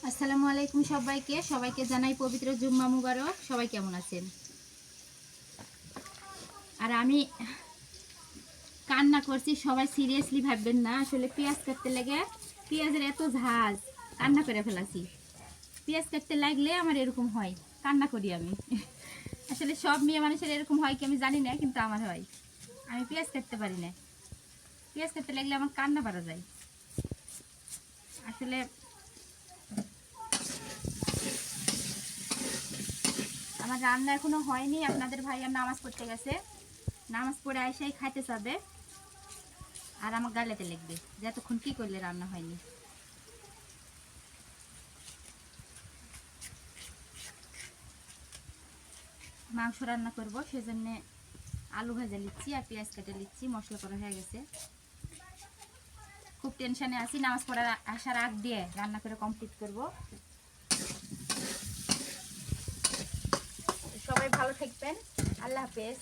আসসালামু আলাইকুম সবাইকে জানাই পবিত্র জুম্মা মুবারক। সবাই কেমন আছেন? আর আমি কান্না করছি, সবাই সিরিয়াসলি ভাববেন না। আসলে পেঁয়াজ কাটতে লাগে, পেঁয়াজের এত ঝাঁজ, কান্না করে ফেলাছি। পেঁয়াজ কাটতে লাগলে আমার এরকম হয়, কান্না করি আমি। আসলে সব মেয়ে মানুষের এরকম হয় কি আমি জানি না, কিন্তু আমার হয়। আমি পেঁয়াজ কাটতে পারি না, পেঁয়াজ কাটতে লাগলে আমার কান্না পারা যায়। আসলে আমার রান্না এখনো হয়নি। আপনাদের ভাইয়া নামাজ পড়তে গেছে, নামাজ পড়ে আইসাই খাইতে চাবে, আর আমার গালেতে লাগবে যে এতক্ষণ কি করলে রান্না হয়নি। মাংস রান্না করব, সেজন্য আলু ভেজে নিচ্ছি আর পেঁয়াজ কেটে নিচ্ছি। মশলা করা হয়ে গেছে। খুব টেনশনে আছি, নামাজ পড়ার আসার আগ দিয়ে রান্না করে কমপ্লিট করব। সবাই ভালো থাকবেন, আল্লাহ হাফেজ।